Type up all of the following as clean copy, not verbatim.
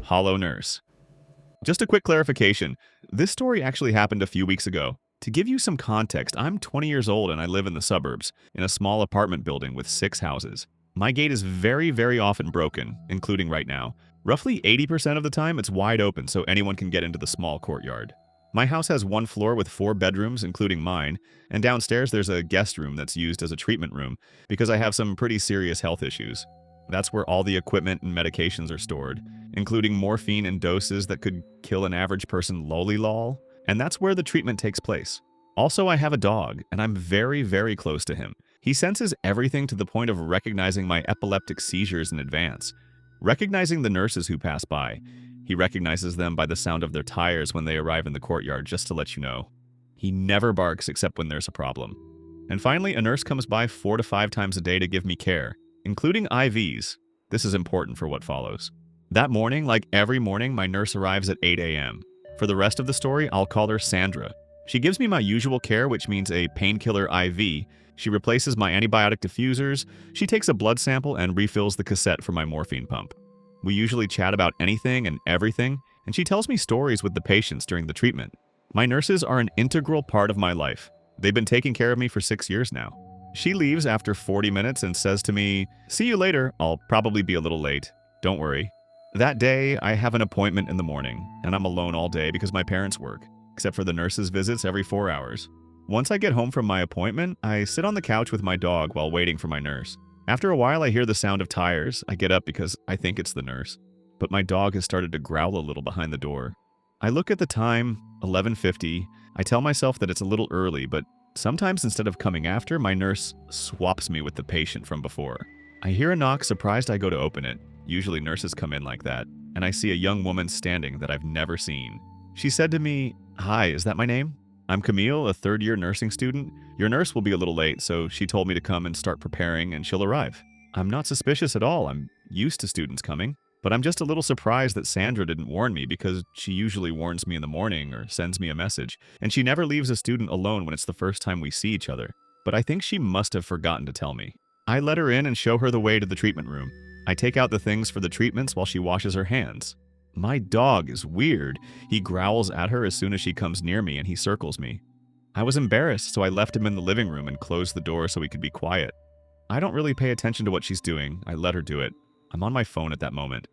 Hollow Nurse. Just a quick clarification. This story actually happened a few weeks ago. To give you some context, I'm 20 years old and I live in the suburbs, in a small apartment building with 6 houses. My gate is very, very often broken, including right now. Roughly 80% of the time, it's wide open so anyone can get into the small courtyard. My house has 1 floor with 4 bedrooms, including mine, and downstairs there's a guest room that's used as a treatment room because I have some pretty serious health issues. That's where all the equipment and medications are stored, including morphine in doses that could kill an average person lol, and that's where the treatment takes place. Also, I have a dog, and I'm very, very close to him. He senses everything to the point of recognizing my epileptic seizures in advance. Recognizing the nurses who pass by, he recognizes them by the sound of their tires when they arrive in the courtyard, just to let you know. He never barks except when there's a problem. And finally, a nurse comes by 4 to 5 times a day to give me care, including IVs. This is important for what follows. That morning, like every morning, my nurse arrives at 8 a.m. For the rest of the story, I'll call her Sandra. She gives me my usual care, which means a painkiller IV. She replaces my antibiotic diffusers, she takes a blood sample, and refills the cassette for my morphine pump. We usually chat about anything and everything, and she tells me stories with the patients during the treatment. My nurses are an integral part of my life. They've been taking care of me for 6 years now. She leaves after 40 minutes and says to me, "See you later, I'll probably be a little late. Don't worry." That day, I have an appointment in the morning, and I'm alone all day because my parents work, except for the nurse's visits every 4 hours. Once I get home from my appointment, I sit on the couch with my dog while waiting for my nurse. After a while, I hear the sound of tires. I get up because I think it's the nurse. But my dog has started to growl a little behind the door. I look at the time, 11:50. I tell myself that it's a little early, but sometimes instead of coming after, my nurse swaps me with the patient from before. I hear a knock, surprised I go to open it. Usually nurses come in like that, and I see a young woman standing that I've never seen. She said to me, "Hi, is that my name? I'm Camille, a third-year nursing student. Your nurse will be a little late, so she told me to come and start preparing, and she'll arrive." I'm not suspicious at all. I'm used to students coming, but I'm just a little surprised that Sandra didn't warn me because she usually warns me in the morning or sends me a message, and she never leaves a student alone when it's the first time we see each other. But I think she must have forgotten to tell me. I let her in and show her the way to the treatment room. I take out the things for the treatments while she washes her hands. My dog is weird. He growls at her as soon as she comes near me and he circles me. I was embarrassed, so I left him in the living room and closed the door so he could be quiet. I don't really pay attention to what she's doing. I let her do it. I'm on my phone at that moment.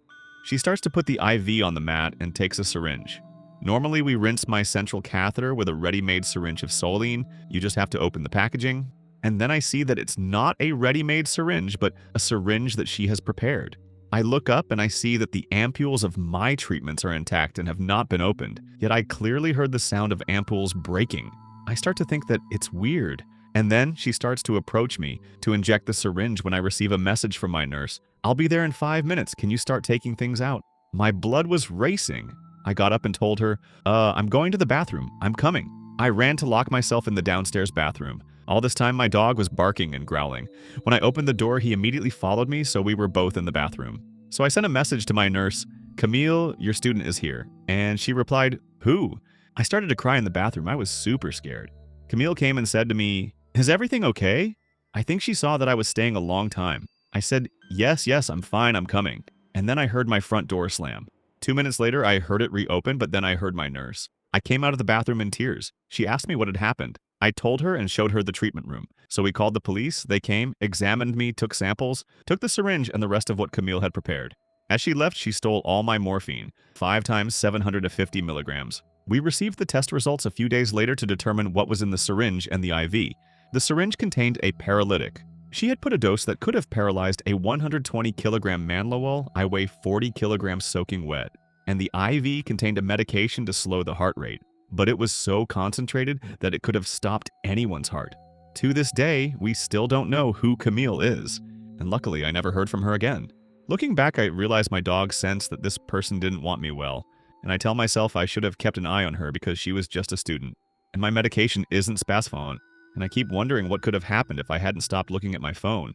She starts to put the IV on the mat and takes a syringe. Normally, we rinse my central catheter with a ready-made syringe of saline. You just have to open the packaging. And then I see that it's not a ready-made syringe, but a syringe that she has prepared. I look up and I see that the ampules of my treatments are intact and have not been opened, yet I clearly heard the sound of ampules breaking. I start to think that it's weird. And then she starts to approach me to inject the syringe when I receive a message from my nurse. "I'll be there in 5 minutes. Can you start taking things out?" My blood was racing. I got up and told her, I'm going to the bathroom. I'm coming." I ran to lock myself in the downstairs bathroom. All this time, my dog was barking and growling. When I opened the door, he immediately followed me, so we were both in the bathroom. So I sent a message to my nurse, "Camille, your student is here." And she replied, "Who?" I started to cry in the bathroom. I was super scared. Camille came and said to me, "Is everything okay?" I think she saw that I was staying a long time. I said, yes, I'm fine, I'm coming." And then I heard my front door slam. 2 minutes later, I heard it reopen, but then I heard my nurse. I came out of the bathroom in tears. She asked me what had happened. I told her and showed her the treatment room. So we called the police, they came, examined me, took samples, took the syringe and the rest of what Camille had prepared. As she left, she stole all my morphine, 5 times 750 milligrams. We received the test results a few days later to determine what was in the syringe and the IV. The syringe contained a paralytic. She had put a dose that could have paralyzed a 120-kilogram man Lowell. I weigh 40 kilograms soaking wet. And the IV contained a medication to slow the heart rate. But it was so concentrated that it could have stopped anyone's heart. To this day, we still don't know who Camille is. And luckily, I never heard from her again. Looking back, I realized my dog sensed that this person didn't want me well. And I tell myself I should have kept an eye on her because she was just a student. And my medication isn't Spasfon. And I keep wondering what could have happened if I hadn't stopped looking at my phone.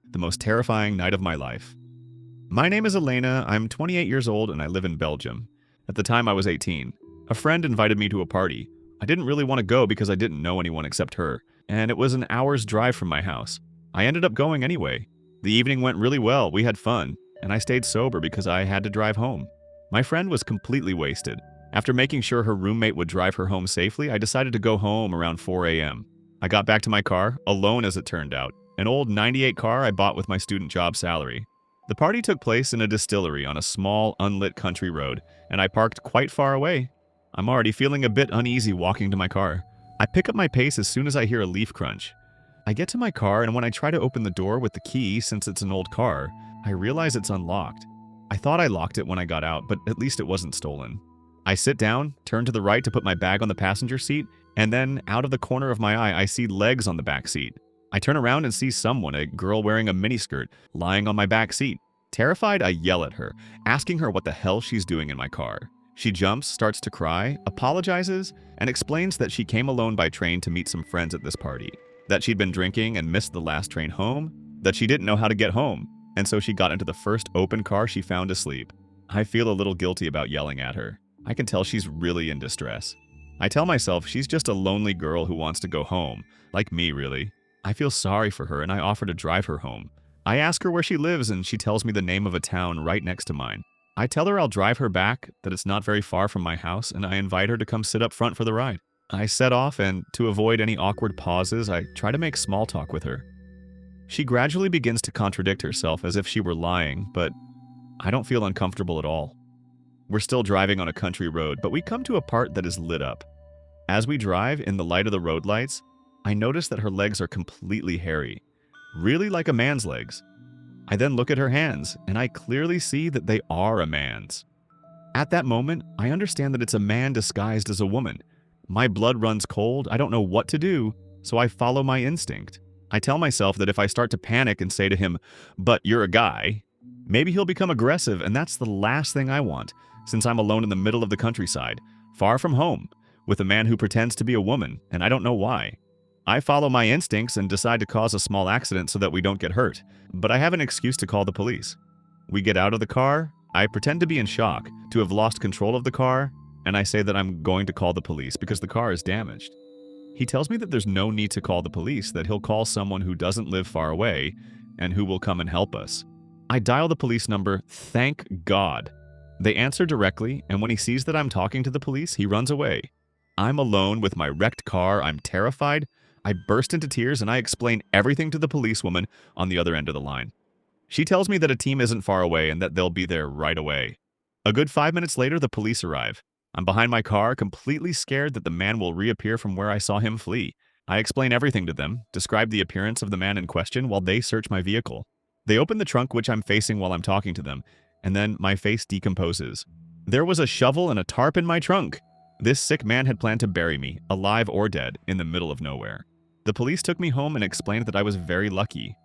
The most terrifying night of my life. My name is Elena, I'm 28 years old and I live in Belgium. At the time I was 18. A friend invited me to a party. I didn't really want to go because I didn't know anyone except her, and it was an hour's drive from my house. I ended up going anyway. The evening went really well, we had fun, and I stayed sober because I had to drive home. My friend was completely wasted. After making sure her roommate would drive her home safely, I decided to go home around 4 a.m. I got back to my car, alone as it turned out, an old '98 car I bought with my student job salary. The party took place in a distillery on a small, unlit country road, and I parked quite far away. I'm already feeling a bit uneasy walking to my car. I pick up my pace as soon as I hear a leaf crunch. I get to my car, and when I try to open the door with the key, since it's an old car, I realize it's unlocked. I thought I locked it when I got out, but at least it wasn't stolen. I sit down, turn to the right to put my bag on the passenger seat, and then, out of the corner of my eye, I see legs on the back seat. I turn around and see someone, a girl wearing a miniskirt, lying on my back seat. Terrified, I yell at her, asking her what the hell she's doing in my car. She jumps, starts to cry, apologizes, and explains that she came alone by train to meet some friends at this party, that she'd been drinking and missed the last train home, that she didn't know how to get home, and so she got into the first open car she found asleep. I feel a little guilty about yelling at her. I can tell she's really in distress. I tell myself she's just a lonely girl who wants to go home, like me really. I feel sorry for her and I offer to drive her home. I ask her where she lives and she tells me the name of a town right next to mine. I tell her I'll drive her back, that it's not very far from my house, and I invite her to come sit up front for the ride. I set off, and to avoid any awkward pauses, I try to make small talk with her. She gradually begins to contradict herself as if she were lying, but I don't feel uncomfortable at all. We're still driving on a country road, but we come to a part that is lit up. As we drive in the light of the road lights, I notice that her legs are completely hairy, really like a man's legs. I then look at her hands, and I clearly see that they are a man's. At that moment, I understand that it's a man disguised as a woman. My blood runs cold, I don't know what to do, so I follow my instinct. I tell myself that if I start to panic and say to him, "But you're a guy," maybe he'll become aggressive, and that's the last thing I want, since I'm alone in the middle of the countryside, far from home, with a man who pretends to be a woman, and I don't know why. I follow my instincts and decide to cause a small accident so that we don't get hurt, but I have an excuse to call the police. We get out of the car, I pretend to be in shock, to have lost control of the car, and I say that I'm going to call the police because the car is damaged. He tells me that there's no need to call the police, that he'll call someone who doesn't live far away and who will come and help us. I dial the police number, thank God. They answer directly, and when he sees that I'm talking to the police, he runs away. I'm alone with my wrecked car, I'm terrified. I burst into tears and I explain everything to the policewoman on the other end of the line. She tells me that a team isn't far away and that they'll be there right away. A good 5 minutes later, the police arrive. I'm behind my car, completely scared that the man will reappear from where I saw him flee. I explain everything to them, describe the appearance of the man in question while they search my vehicle. They open the trunk which I'm facing while I'm talking to them, and then my face decomposes. There was a shovel and a tarp in my trunk. This sick man had planned to bury me, alive or dead, in the middle of nowhere. The police took me home and explained that I was very lucky.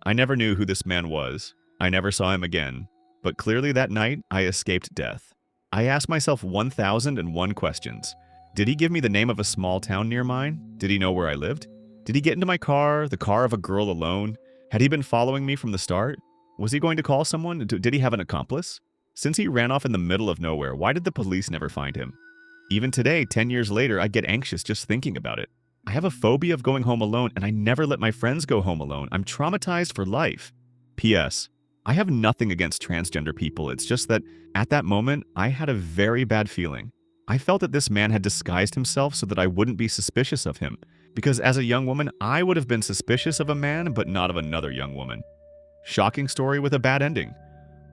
I never knew who this man was. I never saw him again. But clearly that night, I escaped death. I asked myself 1,001 questions. Did he give me the name of a small town near mine? Did he know where I lived? Did he get into my car, the car of a girl alone? Had he been following me from the start? Was he going to call someone? Did he have an accomplice? Since he ran off in the middle of nowhere, why did the police never find him? Even today, 10 years later, I get anxious just thinking about it. I have a phobia of going home alone, and I never let my friends go home alone. I'm traumatized for life. P.S. I have nothing against transgender people. It's just that, at that moment, I had a very bad feeling. I felt that this man had disguised himself so that I wouldn't be suspicious of him. Because as a young woman, I would have been suspicious of a man, but not of another young woman. Shocking story with a bad ending.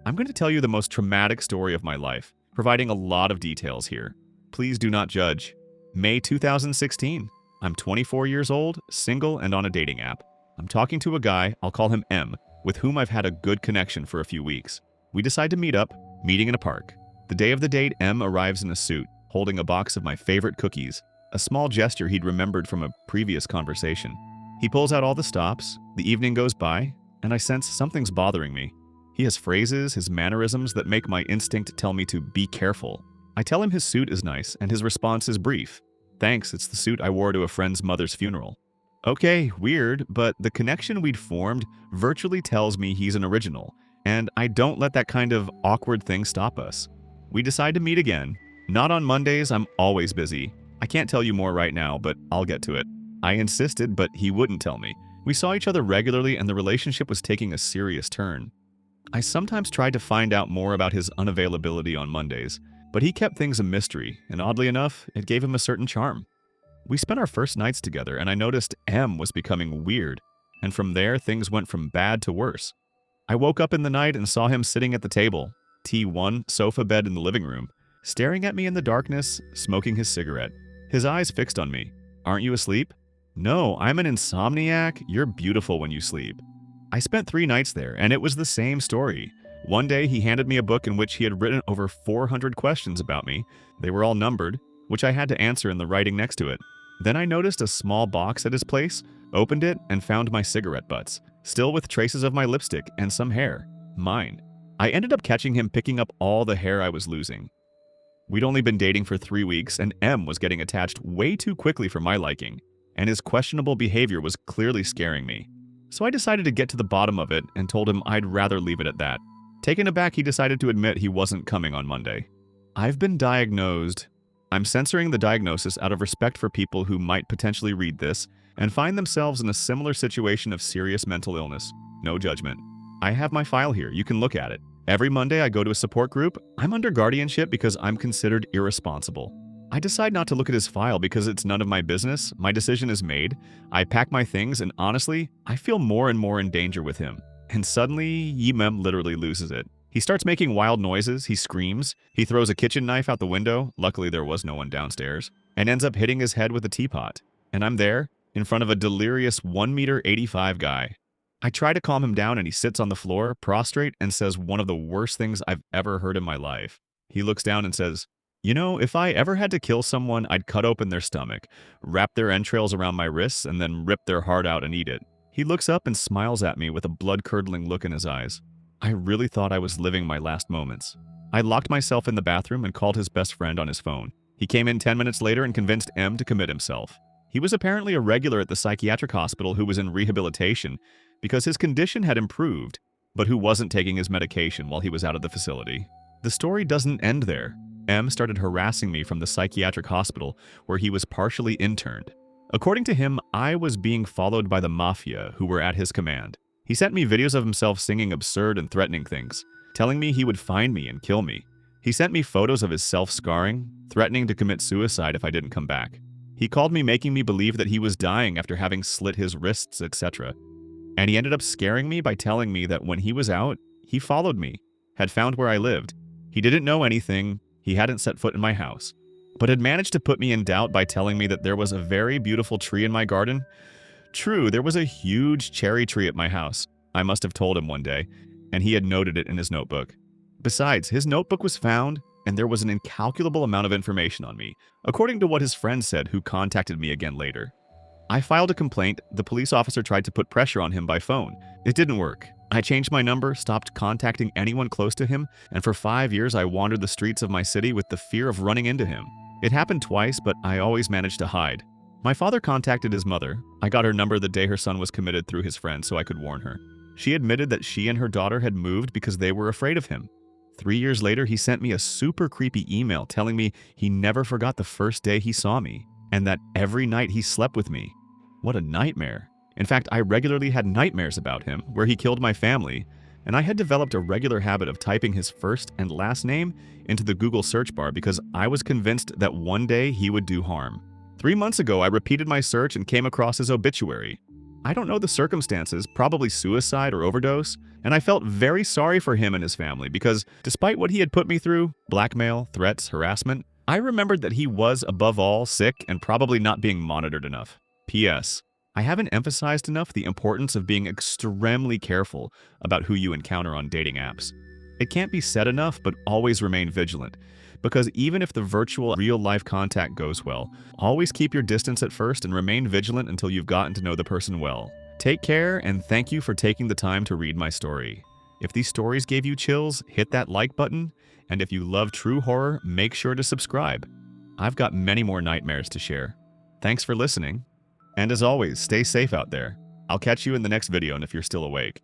I'm going to tell you the most traumatic story of my life, providing a lot of details here. Please do not judge. May 2016. I'm 24 years old, single, and on a dating app. I'm talking to a guy, I'll call him M, with whom I've had a good connection for a few weeks. We decide to meet up, meeting in a park. The day of the date, M arrives in a suit, holding a box of my favorite cookies, a small gesture he'd remembered from a previous conversation. He pulls out all the stops, the evening goes by, and I sense something's bothering me. He has phrases, his mannerisms that make my instinct tell me to be careful. I tell him his suit is nice, and his response is brief. Thanks, it's the suit I wore to a friend's mother's funeral. Okay, weird, but the connection we'd formed virtually tells me he's an original, and I don't let that kind of awkward thing stop us. We decide to meet again. Not on Mondays, I'm always busy. I can't tell you more right now, but I'll get to it. I insisted, but he wouldn't tell me. We saw each other regularly and the relationship was taking a serious turn. I sometimes tried to find out more about his unavailability on Mondays, but he kept things a mystery, and oddly enough, it gave him a certain charm. We spent our first nights together, and I noticed M was becoming weird, and from there, things went from bad to worse. I woke up in the night and saw him sitting at the table, T1 sofa bed in the living room, staring at me in the darkness, smoking his cigarette. His eyes fixed on me. "Aren't you asleep?" "No, I'm an insomniac. You're beautiful when you sleep." I spent 3 nights there, and it was the same story. One day, he handed me a book in which he had written over 400 questions about me. They were all numbered, which I had to answer in the writing next to it. Then I noticed a small box at his place, opened it, and found my cigarette butts, still with traces of my lipstick and some hair. Mine. I ended up catching him picking up all the hair I was losing. We'd only been dating for 3 weeks, and M was getting attached way too quickly for my liking, and his questionable behavior was clearly scaring me. So I decided to get to the bottom of it and told him I'd rather leave it at that. Taken aback, he decided to admit he wasn't coming on Monday. I've been diagnosed. I'm censoring the diagnosis out of respect for people who might potentially read this and find themselves in a similar situation of serious mental illness. No judgment. I have my file here. You can look at it. Every Monday I go to a support group. I'm under guardianship because I'm considered irresponsible. I decide not to look at his file because it's none of my business. My decision is made. I pack my things, and honestly, I feel more and more in danger with him. And suddenly, Yimem literally loses it. He starts making wild noises, he screams, he throws a kitchen knife out the window, luckily there was no one downstairs, and ends up hitting his head with a teapot. And I'm there, in front of a delirious 1'85" guy. I try to calm him down and he sits on the floor, prostrate, and says one of the worst things I've ever heard in my life. He looks down and says, "You know, if I ever had to kill someone, I'd cut open their stomach, wrap their entrails around my wrists, and then rip their heart out and eat it." He looks up and smiles at me with a blood-curdling look in his eyes. I really thought I was living my last moments. I locked myself in the bathroom and called his best friend on his phone. He came in 10 minutes later and convinced M to commit himself. He was apparently a regular at the psychiatric hospital who was in rehabilitation because his condition had improved, but who wasn't taking his medication while he was out of the facility. The story doesn't end there. M started harassing me from the psychiatric hospital where he was partially interned. According to him, I was being followed by the mafia who were at his command. He sent me videos of himself singing absurd and threatening things, telling me he would find me and kill me. He sent me photos of his self-scarring, threatening to commit suicide if I didn't come back. He called me making me believe that he was dying after having slit his wrists, etc. And he ended up scaring me by telling me that when he was out, he followed me, had found where I lived. He didn't know anything, he hadn't set foot in my house, but had managed to put me in doubt by telling me that there was a very beautiful tree in my garden. True, there was a huge cherry tree at my house. I must have told him one day, and he had noted it in his notebook. Besides, his notebook was found, and there was an incalculable amount of information on me, according to what his friend said who contacted me again later. I filed a complaint. The police officer tried to put pressure on him by phone. It didn't work. I changed my number, stopped contacting anyone close to him, and for 5 years I wandered the streets of my city with the fear of running into him. It happened twice, but I always managed to hide. My father contacted his mother. I got her number the day her son was committed through his friend so I could warn her. She admitted that she and her daughter had moved because they were afraid of him. 3 years later, he sent me a super creepy email telling me he never forgot the first day he saw me, and that every night he slept with me. What a nightmare. In fact, I regularly had nightmares about him, where he killed my family, and I had developed a regular habit of typing his first and last name into the Google search bar because I was convinced that one day he would do harm. 3 months ago, I repeated my search and came across his obituary. I don't know the circumstances, probably suicide or overdose, and I felt very sorry for him and his family because despite what he had put me through, blackmail, threats, harassment, I remembered that he was, above all, sick and probably not being monitored enough. P.S. I haven't emphasized enough the importance of being extremely careful about who you encounter on dating apps. It can't be said enough, but always remain vigilant. Because even if the virtual real-life contact goes well, always keep your distance at first and remain vigilant until you've gotten to know the person well. Take care, and thank you for taking the time to read my story. If these stories gave you chills, hit that like button, and if you love true horror, make sure to subscribe. I've got many more nightmares to share. Thanks for listening. And as always, stay safe out there. I'll catch you in the next video and if you're still awake.